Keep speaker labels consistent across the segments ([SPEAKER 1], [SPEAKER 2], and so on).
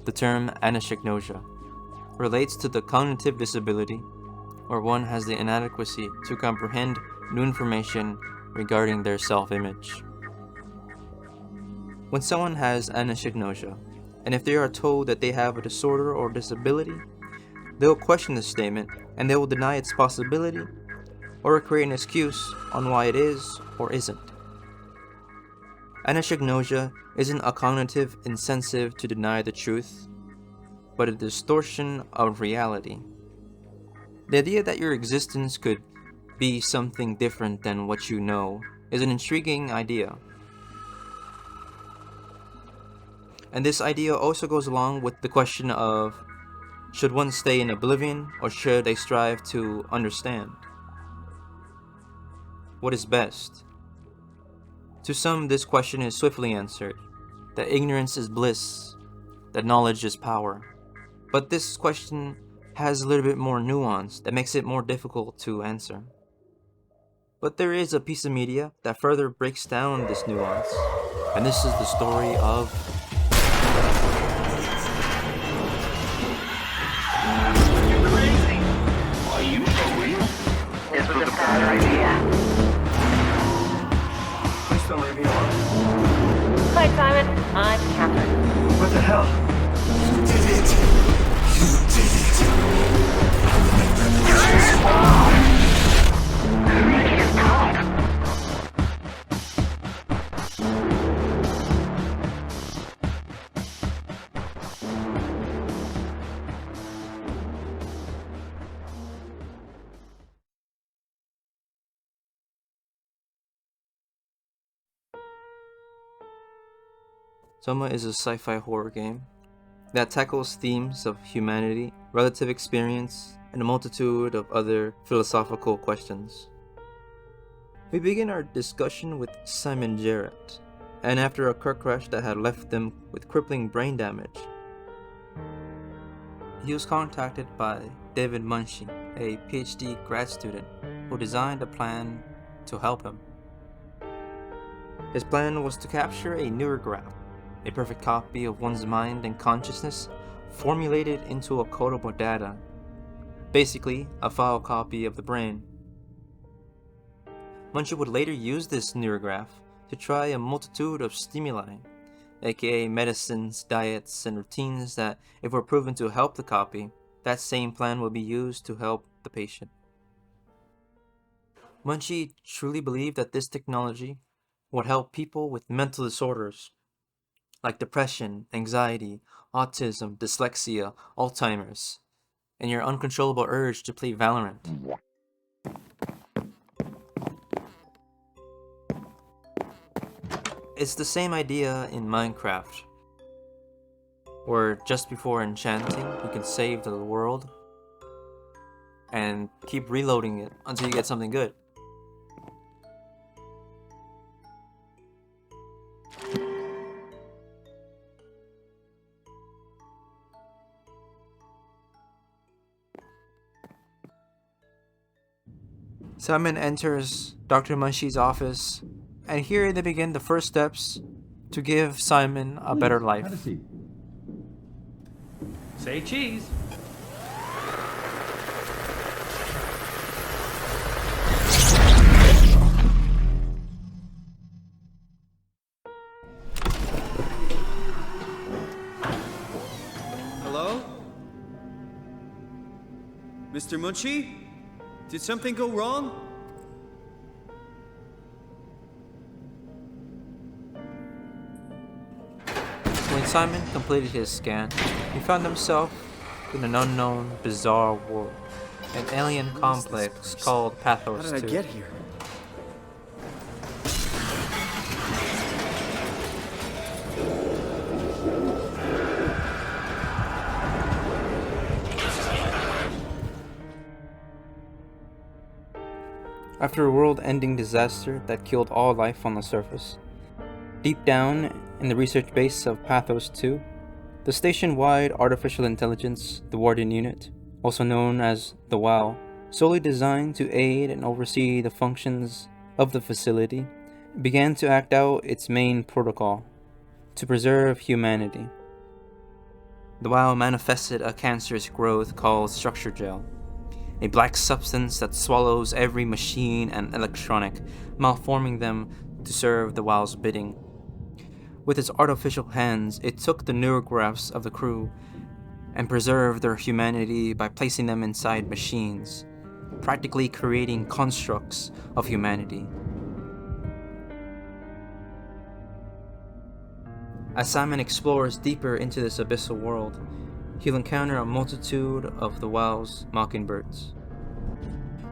[SPEAKER 1] The term anosognosia relates to the cognitive disability where one has the inadequacy to comprehend new information regarding their self-image. When someone has anosognosia, and if they are told that they have a disorder or disability, they will question this statement and they will deny its possibility or create an excuse on why it is or isn't. Anosognosia isn't a cognitive incentive to deny the truth, but a distortion of reality. The idea that your existence could be something different than what you know is an intriguing idea. And this idea also goes along with the question of, should one stay in oblivion or should they strive to understand? What is best? To some, this question is swiftly answered, that ignorance is bliss, that knowledge is power. But this question has a little bit more nuance that makes it more difficult to answer. But there is a piece of media that further breaks down this nuance, and this is the story of
[SPEAKER 2] Crazy! Are you for real? This was a bad idea. Please don't leave me alone.
[SPEAKER 3] Hi, Simon. I'm Catherine.
[SPEAKER 2] What the hell?
[SPEAKER 4] You did it! You did it!
[SPEAKER 1] Soma is a sci-fi horror game that tackles themes of humanity, relative experience, and a multitude of other philosophical questions. We begin our discussion with Simon Jarrett, and after a car crash that had left them with crippling brain damage, he was contacted by David Munshi, a PhD grad student who designed a plan to help him. His plan was to capture a NEUROGRAPH, a perfect copy of one's mind and consciousness formulated into a codable data, basically a file copy of the brain. Munshi would later use this NEUROGRAPH to try a multitude of stimuli, aka medicines, diets, and routines that, if were proven to help the copy, that same plan would be used to help the patient. Munshi truly believed that this technology would help people with mental disorders like depression, anxiety, autism, dyslexia, Alzheimer's, and your uncontrollable urge to play Valorant. It's the same idea in Minecraft, where just before enchanting, you can save the world and keep reloading it until you get something good. Simon enters Dr. Munshi's office, and here they begin the first steps to give Simon a better life.
[SPEAKER 5] Have a seat.
[SPEAKER 6] Say cheese.
[SPEAKER 7] Hello? Mr. Munshi? Did something go wrong?
[SPEAKER 1] When Simon completed his scan, he found himself in an unknown, bizarre world, an alien complex called Pathos
[SPEAKER 7] How did I
[SPEAKER 1] 2.
[SPEAKER 7] get here?
[SPEAKER 1] After a world-ending disaster that killed all life on the surface, deep down in the research base of Pathos 2, the station-wide artificial intelligence, the Warden Unit, also known as the WOW, solely designed to aid and oversee the functions of the facility, began to act out its main protocol to preserve humanity. The WoW manifested a cancerous growth called structure gel, a black substance that swallows every machine and electronic, malforming them to serve the WoW's bidding. With its artificial hands, it took the NEUROGRAPHs of the crew and preserved their humanity by placing them inside machines, practically creating constructs of humanity. As Simon explores deeper into this abyssal world, he'll encounter a multitude of the WoW's mockingbirds,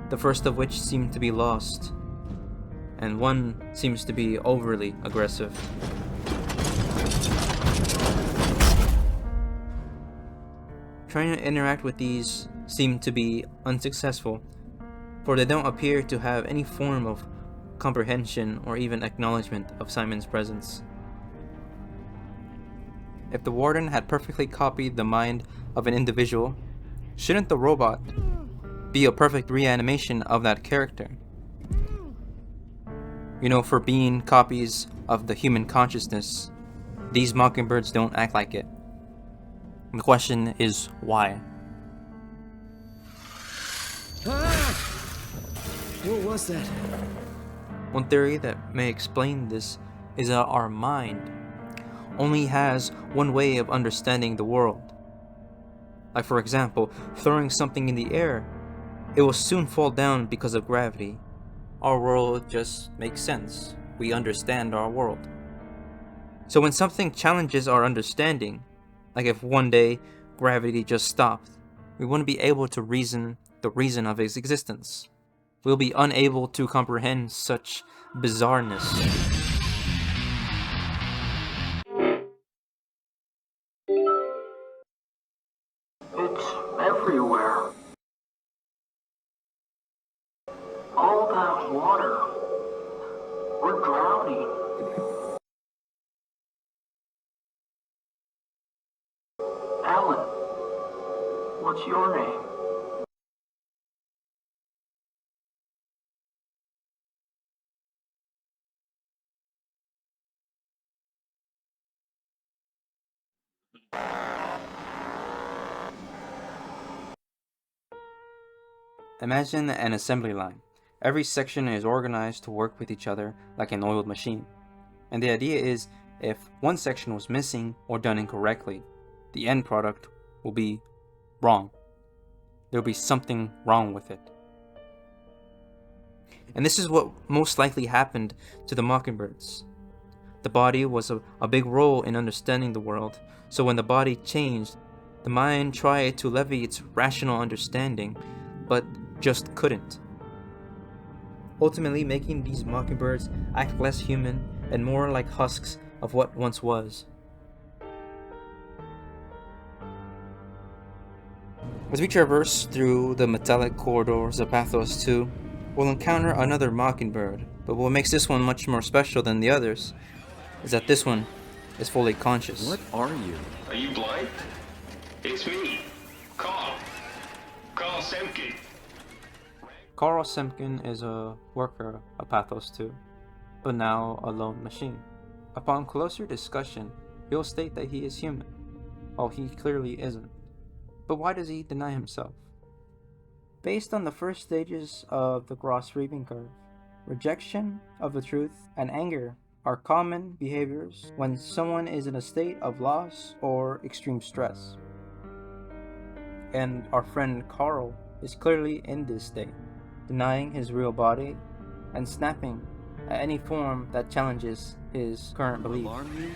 [SPEAKER 1] the first of which seem to be lost, and one seems to be overly aggressive. Trying to interact with these seem to be unsuccessful, for they don't appear to have any form of comprehension or even acknowledgement of Simon's presence. If the warden had perfectly copied the mind of an individual, shouldn't the robot be a perfect reanimation of that character? You know, for being copies of the human consciousness, these mockingbirds don't act like it. And the question is why?
[SPEAKER 7] Ah! What was that?
[SPEAKER 1] One theory that may explain this is that our mind only has one way of understanding the world. Like, for example, throwing something in the air, it will soon fall down because of gravity. Our world just makes sense. We understand our world. So when something challenges our understanding, like if one day gravity just stopped, we wouldn't be able to reason the reason of its existence. We'll be unable to comprehend such bizarreness.
[SPEAKER 2] It's everywhere. All that water. We're drowning. Alan, what's your name?
[SPEAKER 1] Imagine an assembly line. Every section is organized to work with each other like an oiled machine. And the idea is, if one section was missing or done incorrectly, the end product will be wrong. There'll be something wrong with it. And this is what most likely happened to the mockingbirds. The body was a big role in understanding the world, so when the body changed, the mind tried to levy its rational understanding, but just couldn't. Ultimately making these mockingbirds act less human and more like husks of what once was. As we traverse through the metallic corridors of Pathos 2, we'll encounter another mockingbird, but what makes this one much more special than the others is that this one is fully conscious.
[SPEAKER 7] What are you?
[SPEAKER 2] Are you blind? It's me. Carl SEMKEN.
[SPEAKER 1] Carl SEMKEN is a worker of Pathos 2, but now a lone machine. Upon closer discussion, he'll state that he is human, while he clearly isn't. But why does he deny himself? Based on the first stages of the gross reaping curve, rejection of the truth and anger are common behaviors when someone is in a state of loss or extreme stress. And our friend Carl is clearly in this state, denying his real body and snapping at any form that challenges his current belief.
[SPEAKER 7] Alarm you?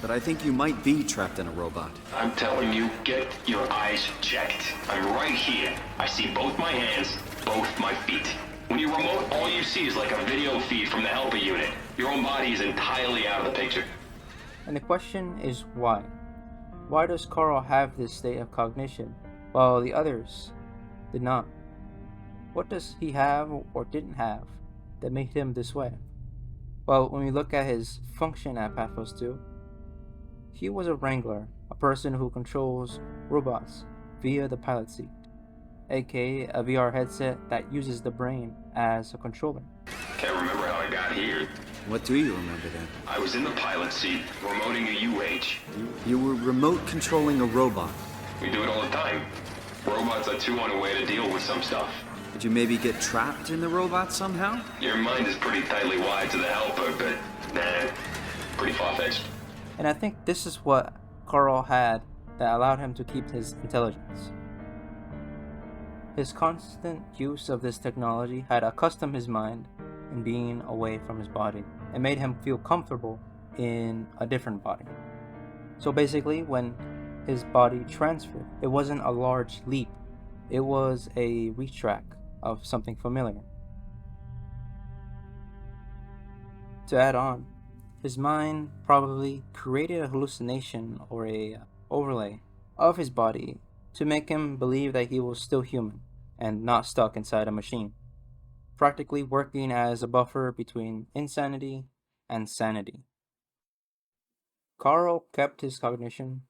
[SPEAKER 7] But I think you might be trapped in a robot.
[SPEAKER 2] I'm telling you, get your eyes checked. I'm right here. I see both my hands, both my feet. When you remote, all you see is like a video feed from the helper unit. Your own body is entirely out of the picture.
[SPEAKER 1] And the question is why? Why does Carl have this state of cognition, while the others did not? What does he have or didn't have that made him this way? Well, when we look at his function at Pathos 2, he was a wrangler, a person who controls robots via the pilot seat, aka a VR headset that uses the brain as a controller.
[SPEAKER 2] Can't remember how I got here.
[SPEAKER 7] What do you remember then?
[SPEAKER 2] I was in the pilot seat, remoting a UH.
[SPEAKER 7] You were remote controlling a robot.
[SPEAKER 2] We do it all the time. Robots are too on a way to deal with some stuff.
[SPEAKER 7] Did you maybe get trapped in the robot somehow?
[SPEAKER 2] Your mind is pretty tightly wired to the helper, but nah, pretty far-fetched.
[SPEAKER 1] And I think this is what Carl had that allowed him to keep his intelligence. His constant use of this technology had accustomed his mind in being away from his body and made him feel comfortable in a different body. So basically, when his body transferred, it wasn't a large leap, it was a retract of something familiar. To add on, his mind probably created a hallucination or a overlay of his body to make him believe that he was still human and not stuck inside a machine, practically working as a buffer between insanity and sanity. Carl kept his cognition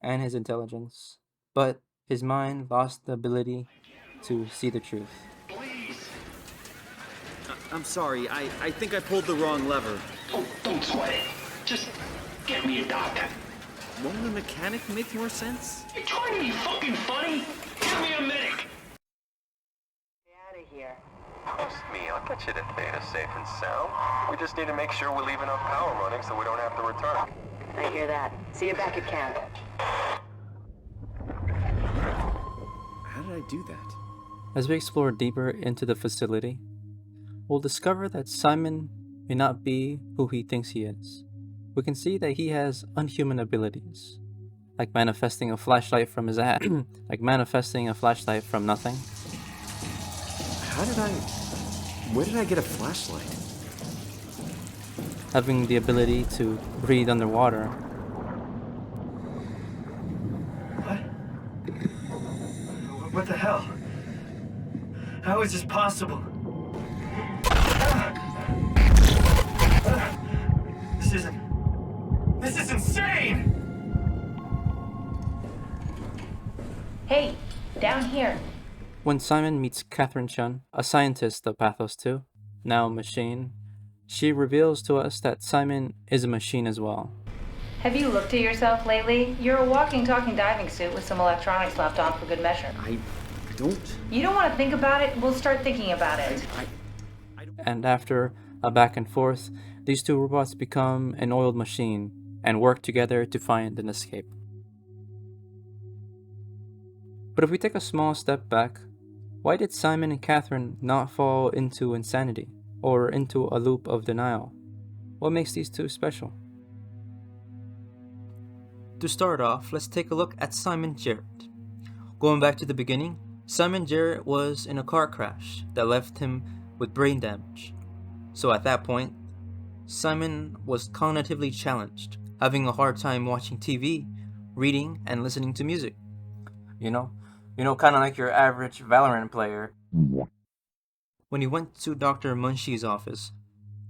[SPEAKER 1] and his intelligence, but his mind lost the ability to see the truth.
[SPEAKER 2] Please!
[SPEAKER 7] I'm sorry, I think I pulled the wrong lever.
[SPEAKER 2] Don't sweat it. Just get me a doctor.
[SPEAKER 7] Won't a mechanic make more sense?
[SPEAKER 2] You trying to be fucking funny? Give me a medic!
[SPEAKER 3] Get out of here.
[SPEAKER 5] Trust me, I'll get you to Theta safe and sound. We just need to make sure we leave enough power running so we don't have to return.
[SPEAKER 3] I hear that. See you back at camp.
[SPEAKER 7] How did I do that?
[SPEAKER 1] As we explore deeper into the facility, we'll discover that Simon may not be who he thinks he is. We can see that he has unhuman abilities, like manifesting a flashlight from his ass, like manifesting a flashlight from nothing.
[SPEAKER 7] Where did I get a flashlight?
[SPEAKER 1] Having the ability to breathe underwater.
[SPEAKER 4] What the hell? How is this possible? This is insane!
[SPEAKER 3] Hey, down here.
[SPEAKER 1] When Simon meets Catherine Chun, a scientist of Pathos 2, now machine, she reveals to us that Simon is a machine as well.
[SPEAKER 6] Have you looked at yourself lately? You're a walking, talking diving suit with some electronics slapped on for good measure.
[SPEAKER 7] I don't...
[SPEAKER 6] You don't want to think about it? We'll start thinking about it.
[SPEAKER 1] And after a back and forth, these two robots become an oiled machine and work together to find an escape. But if we take a small step back, why did Simon and Catherine not fall into insanity or into a loop of denial? What makes these two special? To start off, let's take a look at Simon Jarrett. Going back to the beginning, Simon Jarrett was in a car crash that left him with brain damage. So at that point, Simon was cognitively challenged, having a hard time watching TV, reading, and listening to music. You know, kind of like your average Valorant player. When he went to Dr. Munshi's office,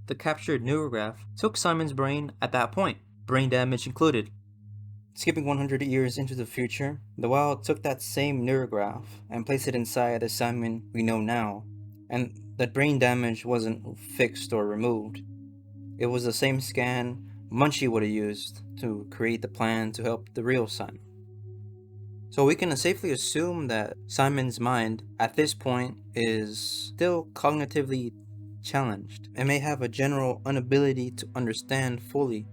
[SPEAKER 1] the captured NEUROGRAPH took Simon's brain at that point, brain damage included. Skipping 100 years into the future, the Wild took that same NEUROGRAPH and placed it inside the Simon we know now, and that brain damage wasn't fixed or removed. It was the same scan Munshi would have used to create the plan to help the real Simon. So we can safely assume that Simon's mind at this point is still cognitively challenged and may have a general inability to understand fully,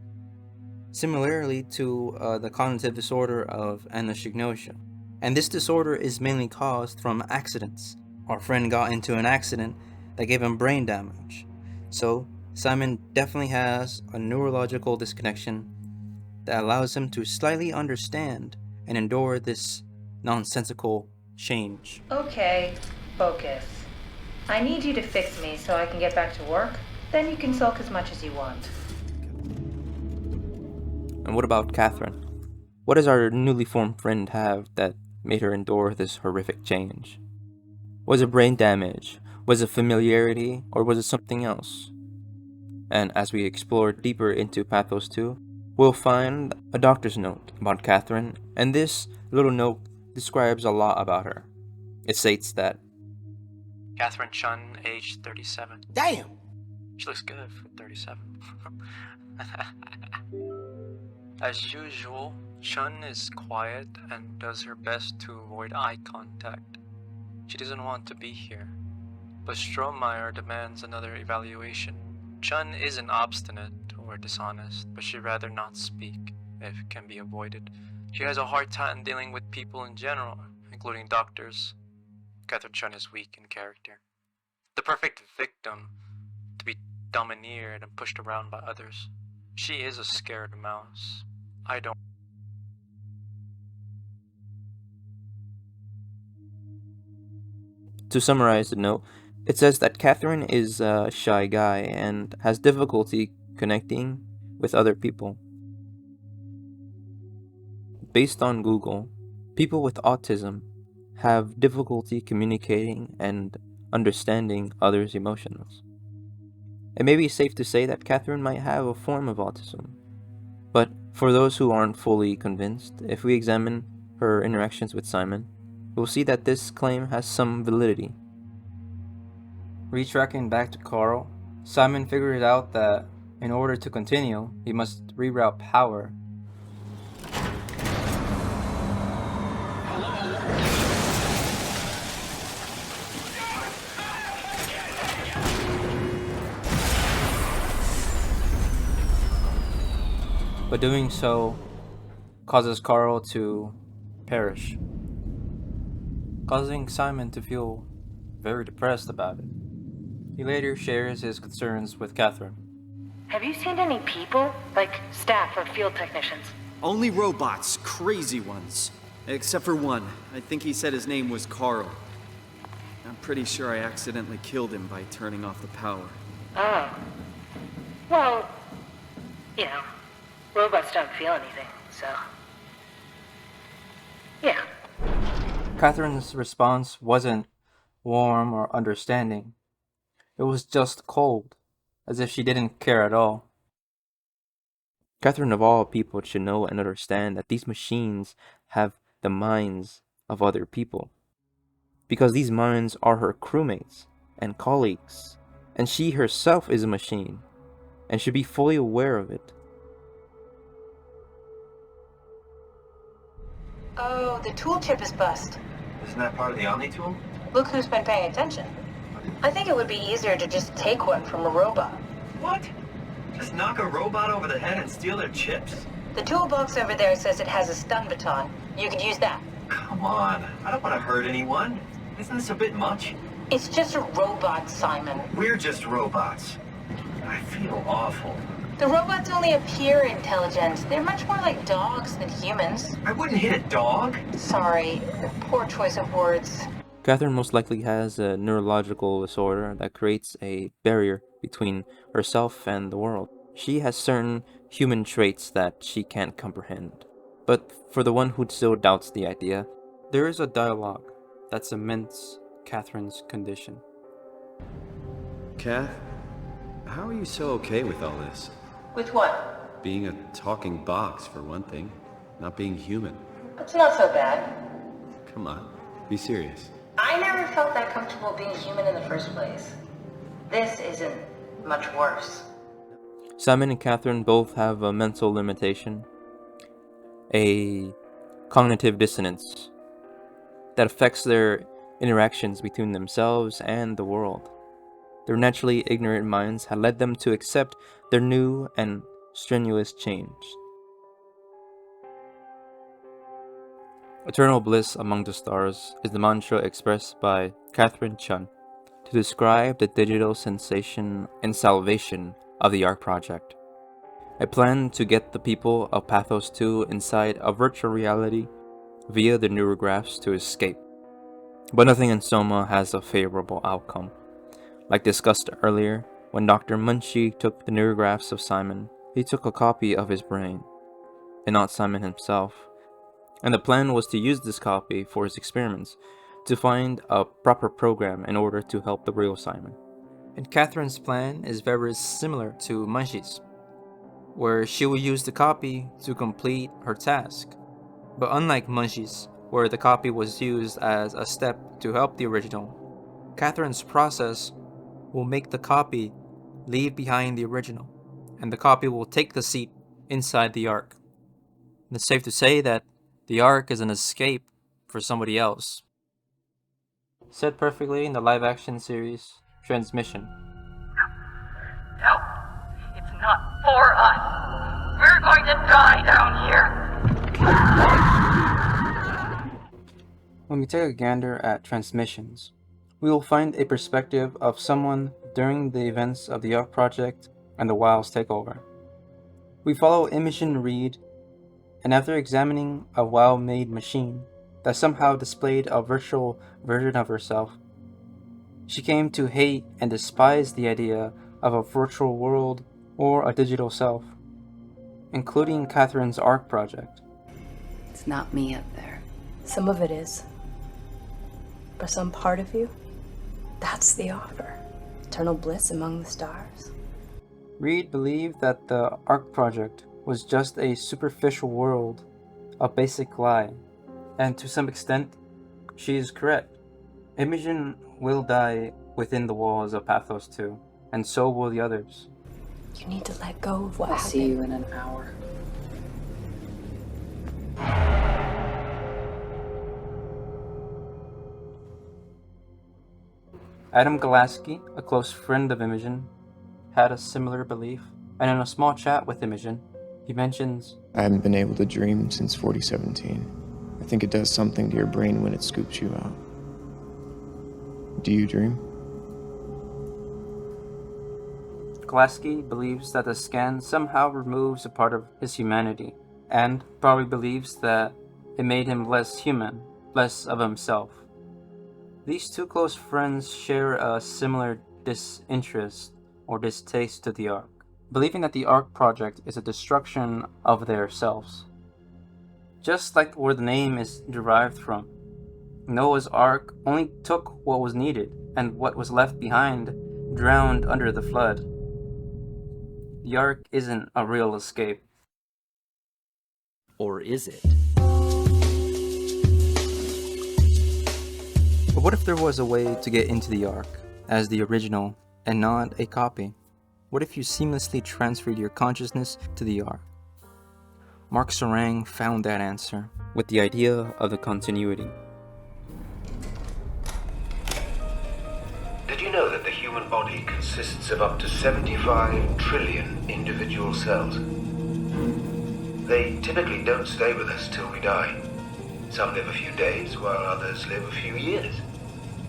[SPEAKER 1] similarly to the cognitive disorder of anosognosia. And this disorder is mainly caused from accidents. Our friend got into an accident that gave him brain damage. So Simon definitely has a neurological disconnection that allows him to slightly understand and endure this nonsensical change.
[SPEAKER 6] Okay, focus. I need you to fix me so I can get back to work. Then you can sulk as much as you want.
[SPEAKER 1] And what about Catherine? What does our newly formed friend have that made her endure this horrific change? Was it brain damage? Was it familiarity? Or was it something else? And as we explore deeper into Pathos 2, we'll find a doctor's note about Catherine, and this little note describes a lot about her. It states that Catherine Chun, age 37.
[SPEAKER 4] Damn!
[SPEAKER 1] She looks good for 37. As usual, Chun is quiet and does her best to avoid eye contact. She doesn't want to be here. But Strohmeyer demands another evaluation. Chun isn't obstinate or dishonest, but she'd rather not speak if it can be avoided. She has a hard time dealing with people in general, including doctors. Catherine Chun is weak in character. The perfect victim to be domineered and pushed around by others. She is a scared mouse. I don't. To summarize the note, it says that Catherine is a shy guy and has difficulty connecting with other people. Based on Google, people with autism have difficulty communicating and understanding others' emotions. It may be safe to say that Catherine might have a form of autism, but for those who aren't fully convinced, if we examine her interactions with Simon, we'll see that this claim has some validity. Retracking back to Carl, Simon figures out that in order to continue, he must reroute power. But doing so causes Carl to perish, causing Simon to feel very depressed about it. He later shares his concerns with Catherine.
[SPEAKER 3] Have you seen any people? Like staff or field technicians?
[SPEAKER 7] Only robots, crazy ones. Except for one. I think he said his name was Carl. I'm pretty sure I accidentally killed him by turning off the power.
[SPEAKER 3] Oh. Well, you know, robots don't feel anything, so... yeah.
[SPEAKER 1] Catherine's response wasn't warm or understanding. It was just cold, as if she didn't care at all. Catherine of all people should know and understand that these machines have the minds of other people, because these minds are her crewmates and colleagues, and she herself is a machine, and should be fully aware of it.
[SPEAKER 6] Oh, the tool chip is bust.
[SPEAKER 4] Isn't that part of the Omni tool?
[SPEAKER 6] Look who's been paying attention. I think it would be easier to just take one from a robot.
[SPEAKER 4] What? Just knock a robot over the head and steal their chips?
[SPEAKER 6] The toolbox over there says it has a stun baton. You could use that.
[SPEAKER 4] Come on, I don't want to hurt anyone. Isn't this a bit much?
[SPEAKER 6] It's just a robot, Simon.
[SPEAKER 4] We're just robots. I feel awful.
[SPEAKER 6] The robots only appear intelligent. They're much more like dogs than humans.
[SPEAKER 4] I wouldn't hit a dog.
[SPEAKER 6] Sorry, poor choice of words.
[SPEAKER 1] Catherine most likely has a neurological disorder that creates a barrier between herself and the world. She has certain human traits that she can't comprehend. But for the one who still doubts the idea, there is a dialogue that cements Catherine's condition.
[SPEAKER 8] Kath, how are you so okay with all this?
[SPEAKER 6] With what?
[SPEAKER 8] Being a talking box, for one thing. Not being human.
[SPEAKER 6] It's not so bad.
[SPEAKER 8] Come on, be serious.
[SPEAKER 6] I never felt that comfortable being human in the first place. This isn't much worse.
[SPEAKER 1] Simon and Catherine both have a mental limitation, a cognitive dissonance that affects their interactions between themselves and the world. Their naturally ignorant minds had led them to accept their new and strenuous change. Eternal bliss among the stars is the mantra expressed by Catherine Chun to describe the digital sensation and salvation of the ARC project. A plan to get the people of Pathos 2 inside a virtual reality via the neurographs to escape. But nothing in Soma has a favorable outcome. Like discussed earlier, when Dr. Munchie took the neurographs of Simon, he took a copy of his brain, and not Simon himself. And the plan was to use this copy for his experiments, to find a proper program in order to help the real Simon. And Catherine's plan is very similar to Munchie's, where she will use the copy to complete her task. But unlike Munchie's, where the copy was used as a step to help the original, Catherine's process will make the copy leave behind the original, and the copy will take the seat inside the Ark. And it's safe to say that the Ark is an escape for somebody else. Said perfectly in the live-action series, Transmission.
[SPEAKER 3] No, it's not for us. We're going to die down here.
[SPEAKER 1] When we take a gander at Transmissions, we will find a perspective of someone during the events of the Ark Project and the WoW's takeover. We follow Imogen Reed, and after examining a WoW-made machine that somehow displayed a virtual version of herself, she came to hate and despise the idea of a virtual world or a digital self, including Catherine's Ark Project.
[SPEAKER 9] It's not me up there.
[SPEAKER 10] Some of it is. For some part of you, that's the offer. Eternal bliss among the stars.
[SPEAKER 1] Reed believed that the Ark Project was just a superficial world, a basic lie, and to some extent, she is correct. Imogen will die within the walls of Pathos 2, and so will the others.
[SPEAKER 10] You need to let go of what
[SPEAKER 9] I'll
[SPEAKER 10] happened.
[SPEAKER 9] see you in an hour.
[SPEAKER 1] Adam Galaski, a close friend of Imogen, had a similar belief, and in a small chat with Imogen, he mentions,
[SPEAKER 11] I haven't been able to dream since 4017. I think it does something to your brain when it scoops you out. Do you dream?
[SPEAKER 1] Galaski believes that the scan somehow removes a part of his humanity, and probably believes that it made him less human, less of himself. These two close friends share a similar disinterest or distaste to the Ark, believing that the Ark Project is a destruction of their selves. Just like where the name is derived from, Noah's Ark only took what was needed, and what was left behind drowned under the flood. The Ark isn't a real escape.
[SPEAKER 12] Or is it?
[SPEAKER 1] But what if there was a way to get into the Ark as the original and not a copy? What if you seamlessly transferred your consciousness to the Ark? Mark Sarang found that answer with the idea of the continuity.
[SPEAKER 13] Did you know that the human body consists of up to 75 trillion individual cells? They typically don't stay with us till we die. Some live a few days, while others live a few years.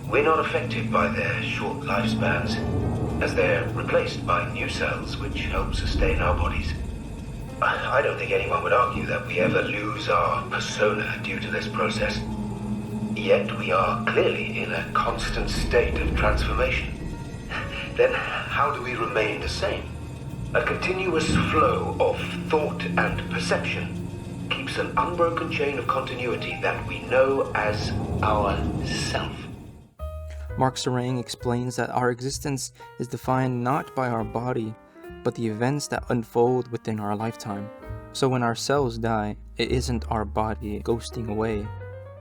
[SPEAKER 13] We're not affected by their short lifespans, as they're replaced by new cells which help sustain our bodies. I don't think anyone would argue that we ever lose our persona due to this process. Yet we are clearly in a constant state of transformation. Then how do we remain the same? A continuous flow of thought and perception keeps an unbroken chain of continuity that we know as our self.
[SPEAKER 1] Mark Sarang explains that our existence is defined not by our body, but the events that unfold within our lifetime. So when our cells die, it isn't our body ghosting away,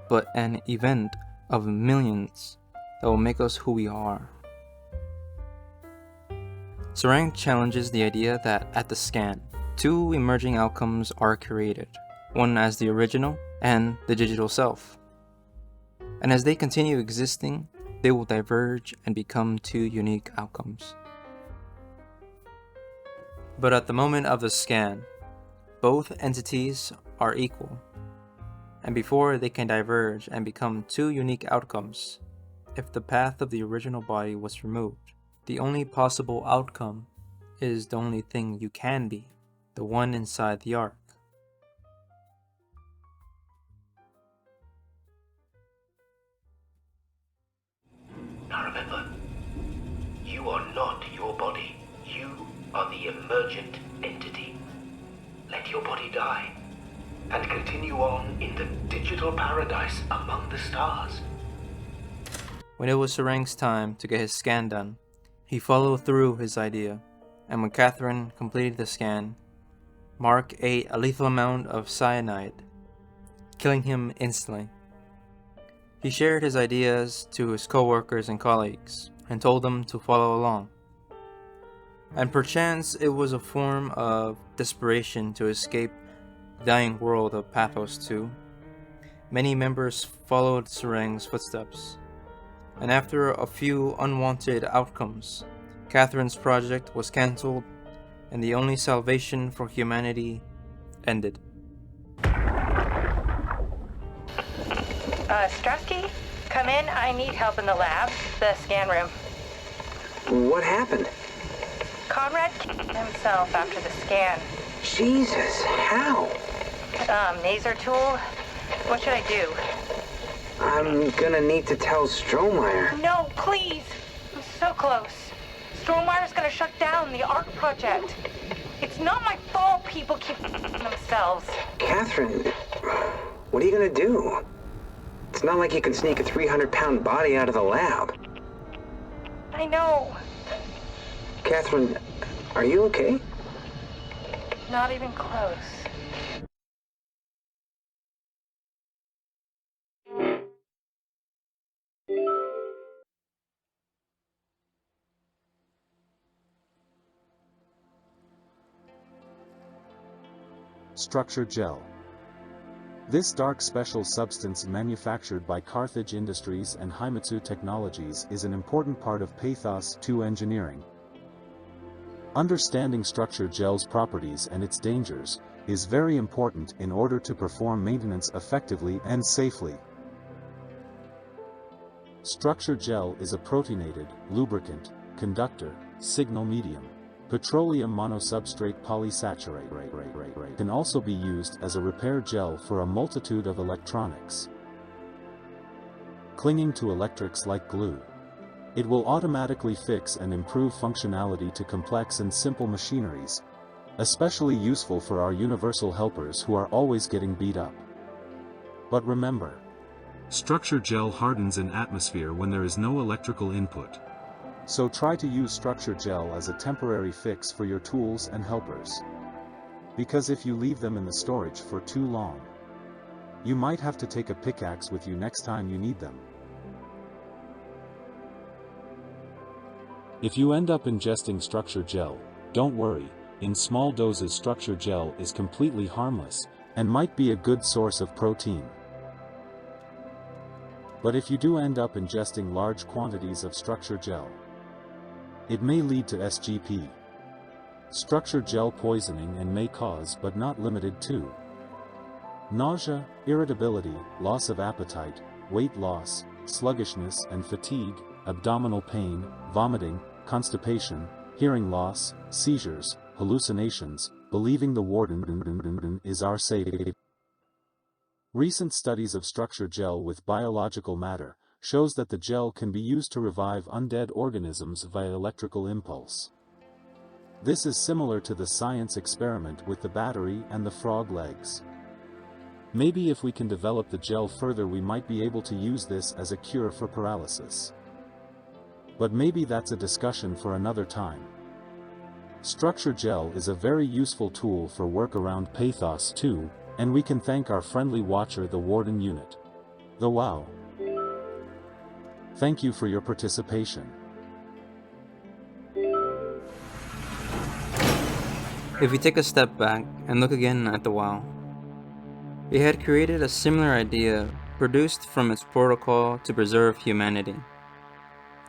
[SPEAKER 1] but an event of millions that will make us who we are. Sarang challenges the idea that at the scan, two emerging outcomes are created, one as the original and the digital self. And as they continue existing, they will diverge and become two unique outcomes. But at the moment of the scan, both entities are equal. And before they can diverge and become two unique outcomes, if the path of the original body was removed, the only possible outcome is the only thing you can be, the one inside the Ark.
[SPEAKER 13] Now remember, you are not your body. You are the emergent entity. Let your body die and continue on in the digital paradise among the stars.
[SPEAKER 1] When it was Sarang's time to get his scan done, he followed through his idea, and when Catherine completed the scan, Mark ate a lethal amount of cyanide, killing him instantly. He shared his ideas to his co-workers and colleagues, and told them to follow along. and perchance it was a form of desperation to escape the dying world of Pathos 2. Many members followed Sereng's footsteps, and after a few unwanted outcomes, Catherine's project was cancelled and the only salvation for humanity ended.
[SPEAKER 6] Strasky, come in. I need help in the lab, the scan room.
[SPEAKER 12] What happened?
[SPEAKER 6] Conrad killed himself after the scan.
[SPEAKER 12] Jesus, how?
[SPEAKER 6] Laser tool. What should I do?
[SPEAKER 12] I'm gonna need to tell Strohmeyer.
[SPEAKER 6] No, please! I'm so close. Strohmeyer's gonna shut down the ARC project. It's not my fault people keep themselves.
[SPEAKER 12] Catherine, what are you gonna do? It's not like you can sneak a 300-pound body out of the lab.
[SPEAKER 6] I know.
[SPEAKER 12] Catherine, are you okay?
[SPEAKER 6] Not even close.
[SPEAKER 14] Structure gel. This dark special substance manufactured by Carthage Industries and Haimatsu Technologies is an important part of Pathos 2 engineering. Understanding structure gel's properties and its dangers is very important in order to perform maintenance effectively and safely. Structure gel is a protonated, lubricant, conductor, signal medium. Petroleum monosubstrate polysaccharide can also be used as a repair gel for a multitude of electronics. Clinging to electrics like glue. It will automatically fix and improve functionality to complex and simple machineries, especially useful for our universal helpers who are always getting beat up. But remember, structure gel hardens in atmosphere when there is no electrical input. So try to use structure gel as a temporary fix for your tools and helpers. Because if you leave them in the storage for too long, you might have to take a pickaxe with you next time you need them. If you end up ingesting structure gel, don't worry, in small doses structure gel is completely harmless, and might be a good source of protein. But if you do end up ingesting large quantities of structure gel, it may lead to SGP, structure gel poisoning, and may cause but not limited to nausea, irritability, loss of appetite, weight loss, sluggishness and fatigue, abdominal pain, vomiting, constipation, hearing loss, seizures, hallucinations, believing the warden is our savior. Recent studies of structure gel with biological matter shows that the gel can be used to revive undead organisms via electrical impulse. This is similar to the science experiment with the battery and the frog legs. Maybe if we can develop the gel further, we might be able to use this as a cure for paralysis. But maybe that's a discussion for another time. Structure gel is a very useful tool for work around Pathos 2, and we can thank our friendly watcher, the Warden unit. The WoW. Thank you for your participation.
[SPEAKER 1] If we take a step back and look again at the WoW, it had created a similar idea produced from its protocol to preserve humanity.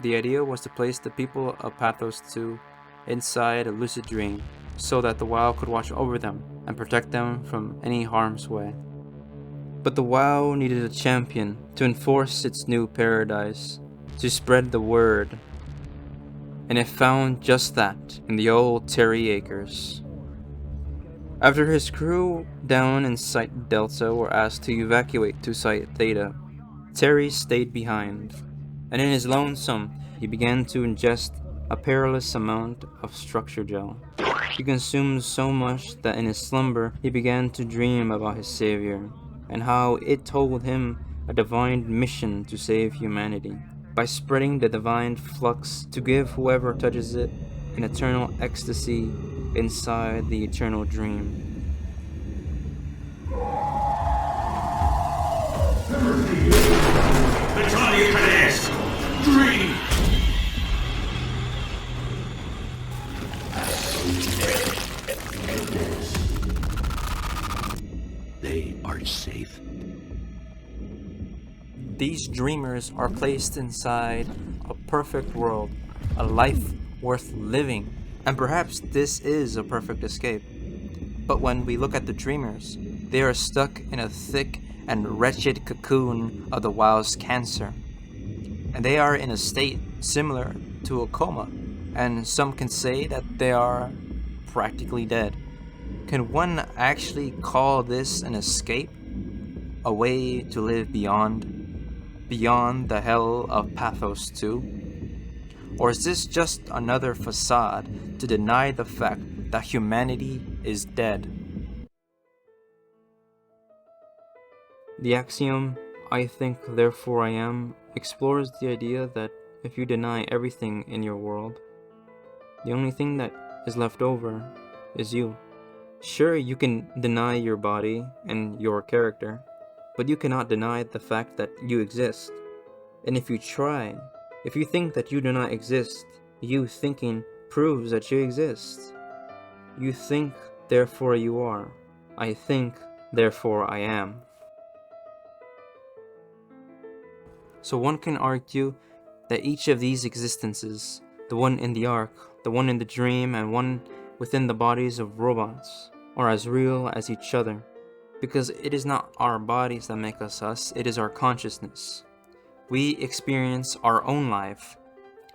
[SPEAKER 1] The idea was to place the people of Pathos 2 inside a lucid dream so that the WoW could watch over them and protect them from any harm's way. But the WoW needed a champion to enforce its new paradise, to spread the word. And it found just that in the old Terry Akers. After his crew down in Site Delta were asked to evacuate to Site Theta, Terry stayed behind, and in his lonesome, he began to ingest a perilous amount of structure gel. He consumed so much that in his slumber, he began to dream about his savior, and how it told him a divine mission to save humanity, by spreading the divine flux to give whoever touches it an eternal ecstasy inside the eternal dream.
[SPEAKER 15] That's all you can ask. Dream.
[SPEAKER 1] dreamers are placed inside a perfect world, a life worth living, and perhaps this is a perfect escape. But when we look at the dreamers, they are stuck in a thick and wretched cocoon of the wild's cancer, and they are in a state similar to a coma, and some can say that they are practically dead. Can one actually call this an escape? A way to live beyond the hell of Pathos 2? Or is this just another facade to deny the fact that humanity is dead? The axiom, "I think, therefore I am," explores the idea that if you deny everything in your world, the only thing that is left over is you. Sure, you can deny your body and your character, but you cannot deny the fact that you exist. And if you try, if you think that you do not exist, you thinking proves that you exist. You think, therefore you are. I think, therefore I am. So one can argue that each of these existences, the one in the ark, the one in the dream, and one within the bodies of robots, are as real as each other, because it is not our bodies that make us us, it is our consciousness. We experience our own life,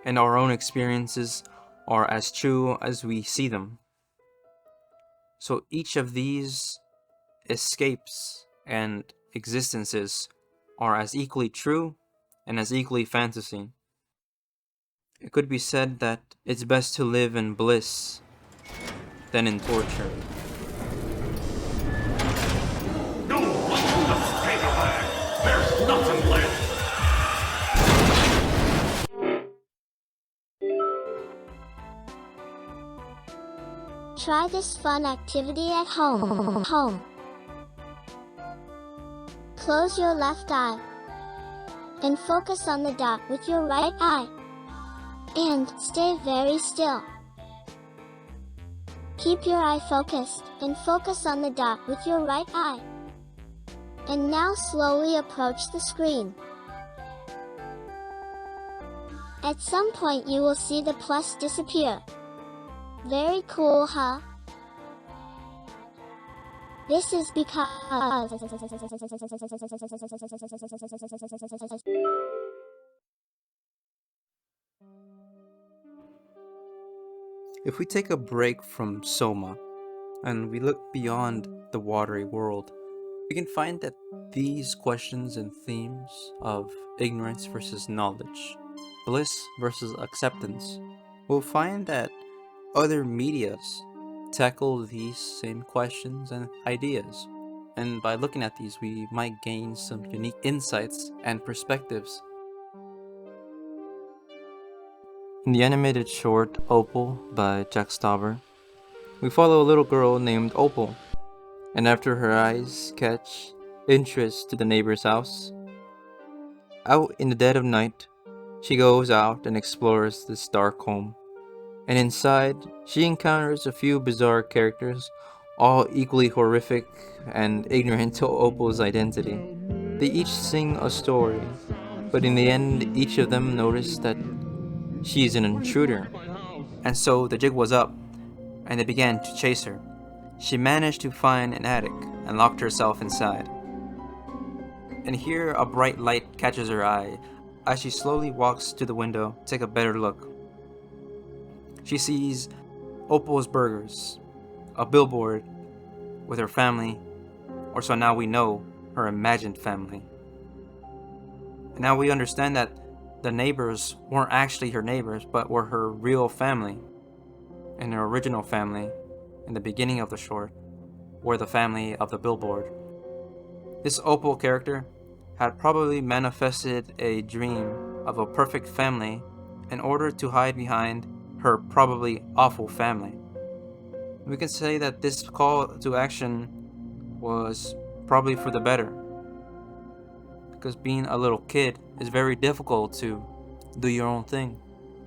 [SPEAKER 1] and our own experiences are as true as we see them. So each of these escapes and existences are as equally true and as equally fantasy. It could be said that it's best to live in bliss than in torture.
[SPEAKER 2] There's nothing left.
[SPEAKER 15] Try this fun activity at home. Close your left eye and focus on the dot with your right eye. And stay very still. Keep your eye focused and focus on the dot with your right eye. And now slowly approach the screen. At some point you will see the plus disappear. Very cool, huh? This is because...
[SPEAKER 1] If we take a break from Soma and we look beyond the watery world, we can find that these questions and themes of ignorance versus knowledge, bliss versus acceptance, we'll find that other medias tackle these same questions and ideas. And by looking at these, we might gain some unique insights and perspectives. In the animated short Opal by Jack Stauber, we follow a little girl named Opal, and after her eyes catch interest to the neighbor's house, out in the dead of night, she goes out and explores this dark home. And inside, she encounters a few bizarre characters, all equally horrific and ignorant to Opal's identity. They each sing a story, but in the end, each of them notice that she's an intruder. And so the jig was up, and they began to chase her. She managed to find an attic and locked herself inside. And here a bright light catches her eye as she slowly walks to the window to take a better look. She sees Opal's Burgers, a billboard with her family, or so now we know, her imagined family. And now we understand that the neighbors weren't actually her neighbors, but were her real family. And her original family, in the beginning of the short, were the family of the billboard. This Opal character had probably manifested a dream of a perfect family in order to hide behind her probably awful family. We can say that this call to action was probably for the better, because being a little kid is very difficult to do your own thing.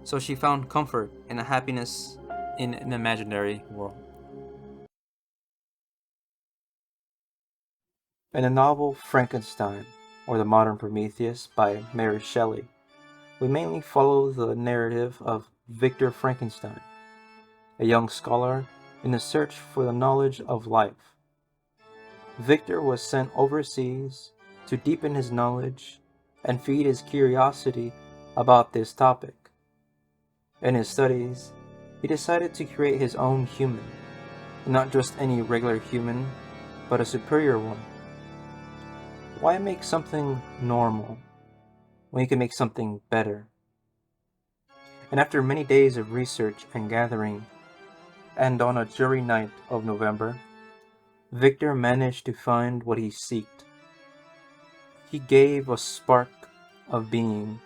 [SPEAKER 1] So she found comfort and a happiness in an imaginary world. In the novel Frankenstein, or The Modern Prometheus by Mary Shelley, we mainly follow the narrative of Victor Frankenstein, a young scholar in the search for the knowledge of life. Victor was sent overseas to deepen his knowledge and feed his curiosity about this topic. In his studies, he decided to create his own human, not just any regular human, but a superior one. Why make something normal when you can make something better? And after many days of research and gathering, and on a dreary night of November, Victor managed to find what he sought. He gave a spark of being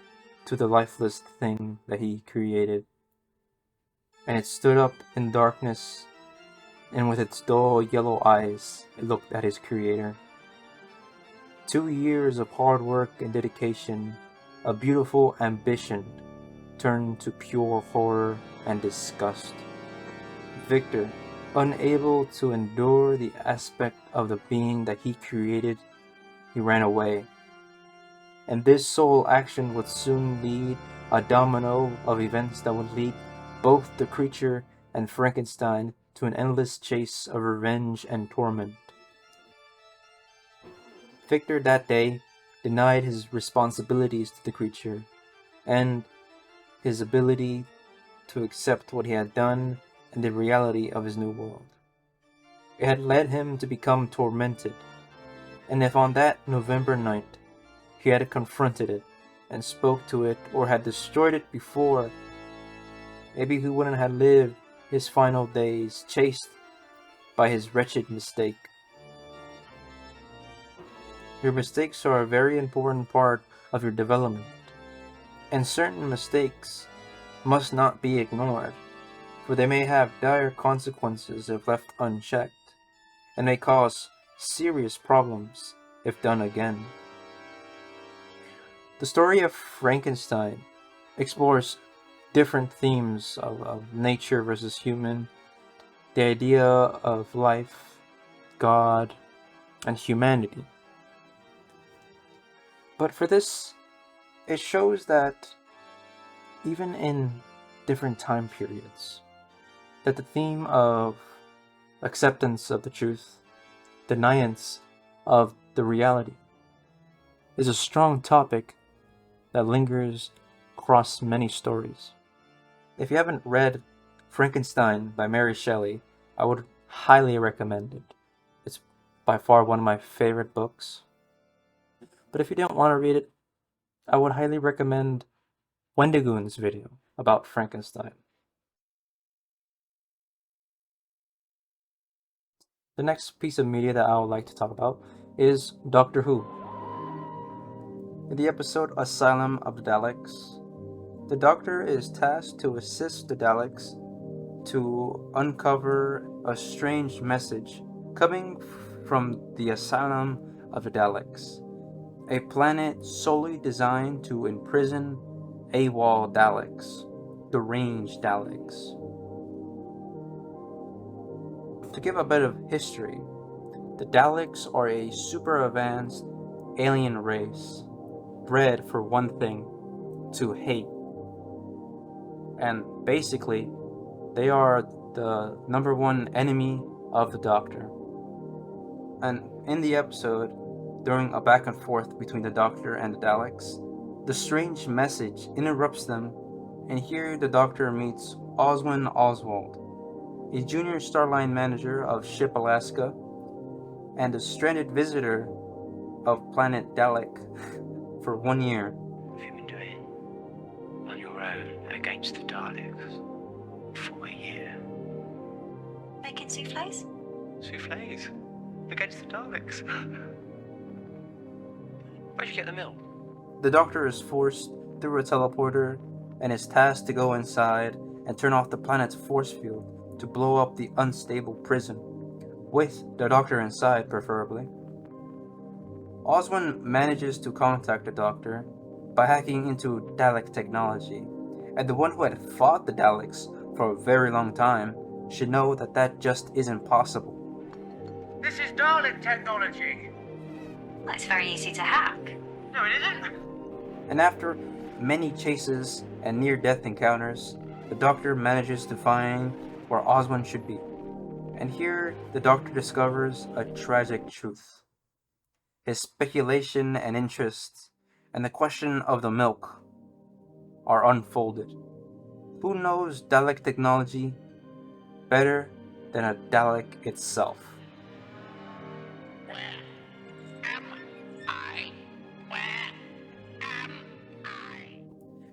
[SPEAKER 1] to the lifeless thing that he created, and it stood up in darkness, and with its dull yellow eyes, it looked at his creator. 2 years of hard work and dedication, a beautiful ambition, turned to pure horror and disgust. Victor, unable to endure the aspect of the being that he created, he ran away. And this sole action would soon lead a domino of events that would lead both the creature and Frankenstein to an endless chase of revenge and torment. Victor that day denied his responsibilities to the creature and his ability to accept what he had done and the reality of his new world. It had led him to become tormented, and if on that November night he had confronted it and spoke to it or had destroyed it before, maybe he wouldn't have lived his final days chased by his wretched mistake. Your mistakes are a very important part of your development, and certain mistakes must not be ignored, for they may have dire consequences if left unchecked, and may cause serious problems if done again. The story of Frankenstein explores different themes of nature versus human, the idea of life, God, and humanity. But for this, it shows that even in different time periods, that the theme of acceptance of the truth, deniance of the reality, is a strong topic that lingers across many stories. If you haven't read Frankenstein by Mary Shelley, I would highly recommend it. It's by far one of my favorite books. But if you don't want to read it, I would highly recommend Wendigoon's video about Frankenstein. The next piece of media that I would like to talk about is Doctor Who. In the episode Asylum of the Daleks, the Doctor is tasked to assist the Daleks to uncover a strange message coming from the Asylum of the Daleks, a planet solely designed to imprison AWOL Daleks, deranged Daleks. To give a bit of history, the Daleks are a super advanced alien race, bred for one thing, to hate. And basically, they are the #1 enemy of the Doctor. And in the episode, during a back and forth between the Doctor and the Daleks, the strange message interrupts them, and here the Doctor meets Oswin Oswald, a junior Starline manager of Ship Alaska, and a stranded visitor of planet Dalek for 1 year.
[SPEAKER 16] What have you been doing on your own against the Daleks for a year?
[SPEAKER 17] Making souffles?
[SPEAKER 16] Souffles? Against the Daleks? Where'd you get the milk?
[SPEAKER 1] The Doctor is forced through a teleporter and is tasked to go inside and turn off the planet's force field to blow up the unstable prison, with the Doctor inside preferably. Oswin manages to contact the Doctor by hacking into Dalek technology, and the one who had fought the Daleks for a very long time should know that that just isn't possible.
[SPEAKER 17] This is Dalek technology. Well, it's very easy to hack.
[SPEAKER 1] No, it isn't. And after many chases and near-death encounters, the Doctor manages to find where Oswin should be. And here, the Doctor discovers a tragic truth. His speculation and interest, and the question of the milk, are unfolded. Who knows Dalek technology better than a Dalek itself?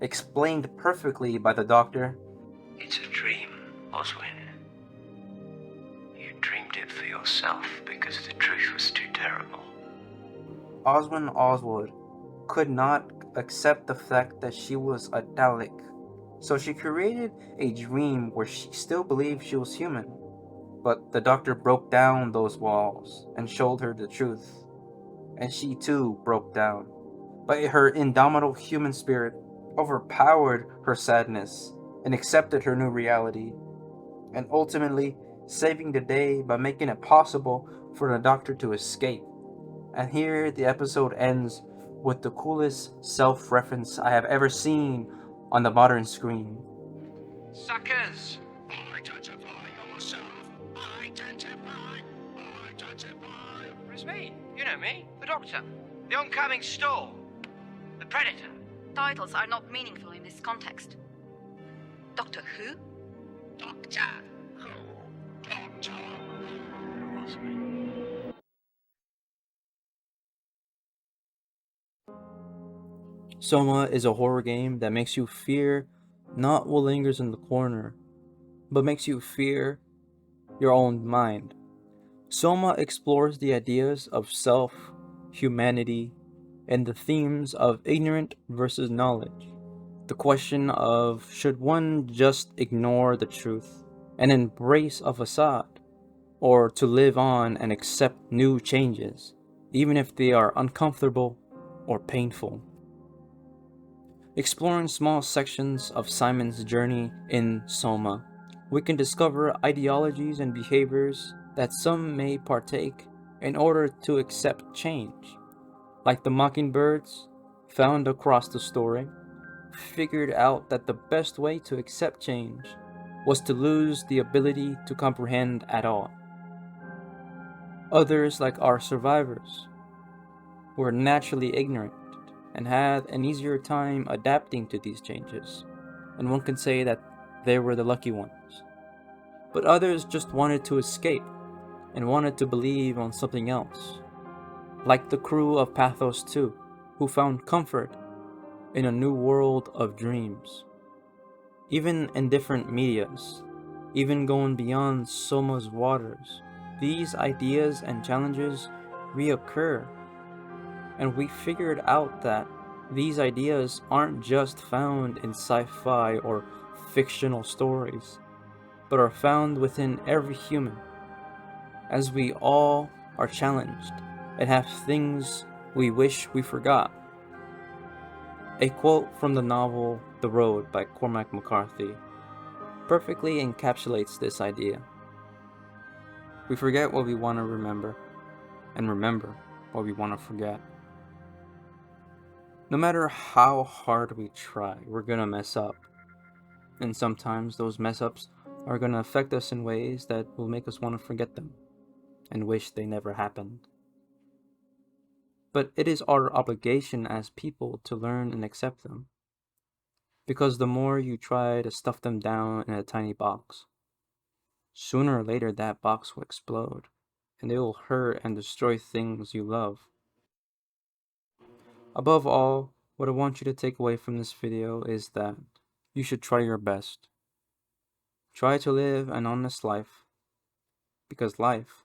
[SPEAKER 1] Explained perfectly by the Doctor.
[SPEAKER 16] It's a dream, Oswin. You dreamed it for yourself because the truth was too terrible.
[SPEAKER 1] Oswin Oswald could not accept the fact that she was a Dalek, so she created a dream where she still believed she was human. But the Doctor broke down those walls and showed her the truth, and she too broke down. But her indomitable human spirit overpowered her sadness and accepted her new reality, and ultimately saving the day by making it possible for the Doctor to escape. And here the episode ends with the coolest self-reference I have ever seen on the modern screen.
[SPEAKER 16] Suckers! It's me. You know me. The Doctor. The oncoming storm. The Predator.
[SPEAKER 17] Titles are not meaningful in this context. Doctor Who?
[SPEAKER 16] Doctor Who. Doctor
[SPEAKER 1] Soma is a horror game that makes you fear not what lingers in the corner, but makes you fear your own mind. Soma explores the ideas of self, humanity, and the themes of ignorant versus knowledge. The question of should one just ignore the truth and embrace a facade, or to live on and accept new changes, even if they are uncomfortable or painful. Exploring small sections of Simon's journey in Soma, we can discover ideologies and behaviors that some may partake in order to accept change. Like the Mockingbirds, found across the story, figured out that the best way to accept change was to lose the ability to comprehend at all. Others, like our survivors, were naturally ignorant and had an easier time adapting to these changes, and one can say that they were the lucky ones. But others just wanted to escape and wanted to believe on something else, like the crew of Pathos 2, who found comfort in a new world of dreams. Even in different medias, even going beyond Soma's waters, these ideas and challenges reoccur. And we figured out that these ideas aren't just found in sci-fi or fictional stories, but are found within every human, as we all are challenged and have things we wish we forgot. A quote from the novel The Road by Cormac McCarthy perfectly encapsulates this idea. We forget what we want to remember, and remember what we want to forget. No matter how hard we try, we're gonna mess up. And sometimes those mess ups are gonna affect us in ways that will make us want to forget them and wish they never happened. But it is our obligation as people to learn and accept them. Because the more you try to stuff them down in a tiny box, sooner or later that box will explode, and it will hurt and destroy things you love. Above all, what I want you to take away from this video is that you should try your best. Try to live an honest life, because life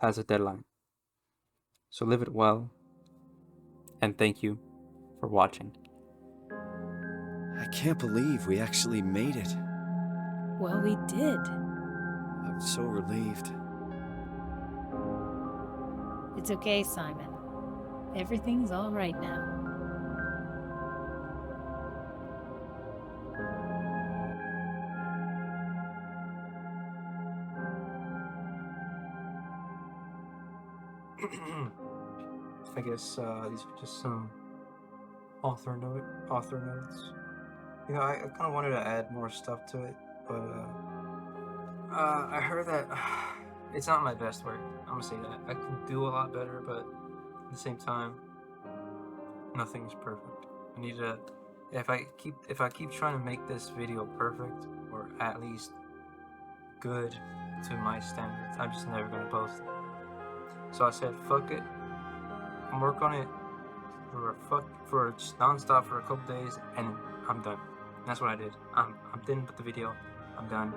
[SPEAKER 1] has a deadline. So live it well, and thank you for watching.
[SPEAKER 7] I can't believe we actually made it.
[SPEAKER 18] Well, we did.
[SPEAKER 7] I'm so relieved.
[SPEAKER 18] It's okay, Simon. Everything's all right now.
[SPEAKER 1] I guess these are just some author notes. You know, I kind of wanted to add more stuff to it, but I heard that it's not my best work. I'm gonna say that. I can do a lot better, but at the same time, nothing's perfect. I need to. If I keep trying to make this video perfect, or at least good to my standards, I'm just never gonna post it. So I said, fuck it. I'm work on it for just non-stop for a couple days, and I'm done. And that's what I did. I'm done with the video. I'm done.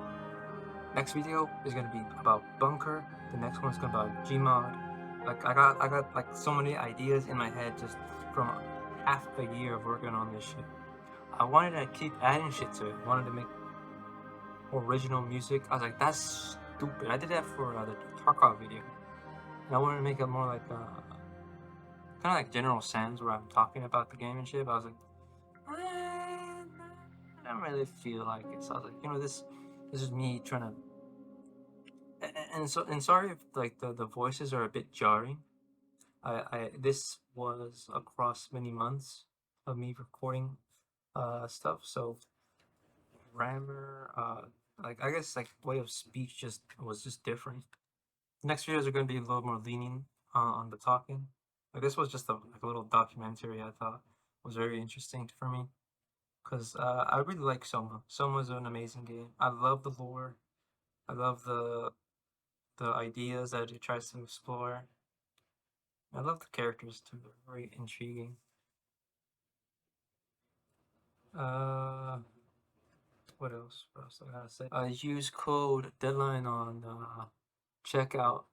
[SPEAKER 1] Next video is gonna be about Bunker. The next one's gonna be about Gmod. Like I got like so many ideas in my head just from half a year of working on this shit. I wanted to keep adding shit to it. I wanted to make original music. I was like, that's stupid. I did that for the Tarkov video. And I wanted to make it more like kind of like General Sans, where I'm talking about the game and shit. But I was like, I don't really feel like it. So I was like, you know, this is me trying to. And sorry if like the voices are a bit jarring. This was across many months of me recording stuff, so grammar, like I guess like way of speech was just different. The next videos are going to be a little more lenient on the talking. Like this was just like a little documentary I thought was very interesting for me, because I really like Soma. Soma is an amazing game. I love the lore. I love the ideas that it tries to explore. I love the characters too. They're very intriguing. What else? What else I gotta say? Use code deadline on checkout.